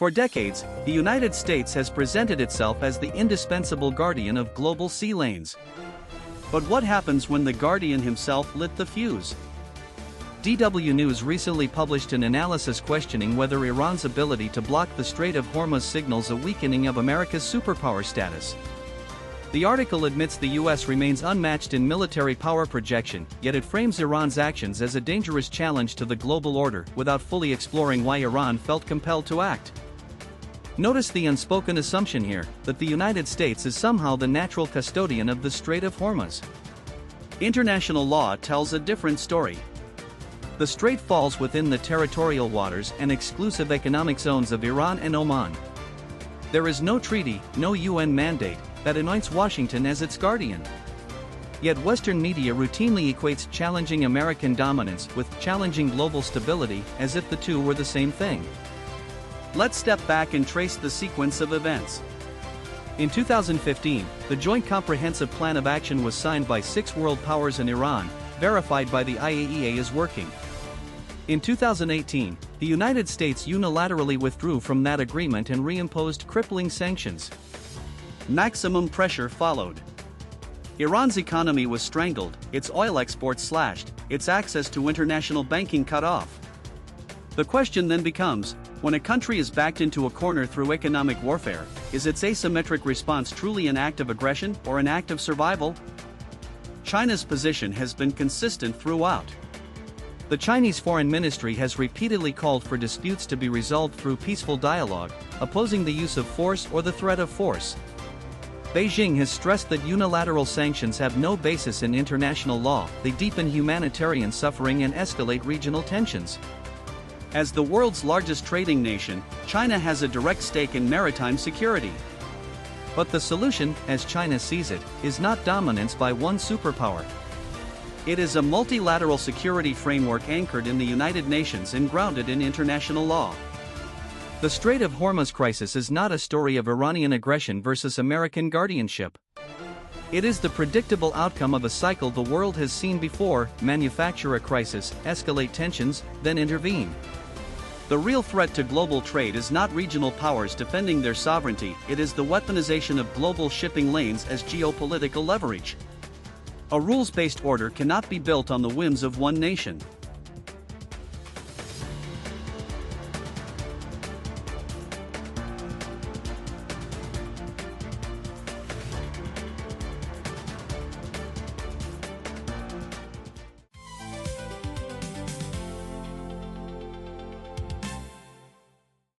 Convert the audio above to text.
For decades, the United States has presented itself as the indispensable guardian of global sea lanes. But what happens when the guardian himself lit the fuse? DW News recently published an analysis questioning whether Iran's ability to block the Strait of Hormuz signals a weakening of America's superpower status. The article admits the US remains unmatched in military power projection, yet it frames Iran's actions as a dangerous challenge to the global order without fully exploring why Iran felt compelled to act. Notice the unspoken assumption here, that the United States is somehow the natural custodian of the Strait of Hormuz. International law tells a different story. The strait falls within the territorial waters and exclusive economic zones of Iran and Oman. There is no treaty, no UN mandate, that anoints Washington as its guardian. Yet Western media routinely equates challenging American dominance with challenging global stability, as if the two were the same thing. Let's step back and trace the sequence of events. In 2015, the Joint Comprehensive Plan of Action was signed by 6 world powers and Iran, verified by the IAEA as working. In 2018, the United States unilaterally withdrew from that agreement and reimposed crippling sanctions. Maximum pressure followed. Iran's economy was strangled, its oil exports slashed, its access to international banking cut off. The question then becomes, when a country is backed into a corner through economic warfare, is its asymmetric response truly an act of aggression or an act of survival? China's position has been consistent throughout. The Chinese Foreign Ministry has repeatedly called for disputes to be resolved through peaceful dialogue, opposing the use of force or the threat of force. Beijing has stressed that unilateral sanctions have no basis in international law, they deepen humanitarian suffering and escalate regional tensions. As the world's largest trading nation, China has a direct stake in maritime security. But the solution, as China sees it, is not dominance by one superpower. It is a multilateral security framework anchored in the United Nations and grounded in international law. The Strait of Hormuz crisis is not a story of Iranian aggression versus American guardianship. It is the predictable outcome of a cycle the world has seen before: manufacture a crisis, escalate tensions, then intervene. The real threat to global trade is not regional powers defending their sovereignty, it is the weaponization of global shipping lanes as geopolitical leverage. A rules-based order cannot be built on the whims of one nation.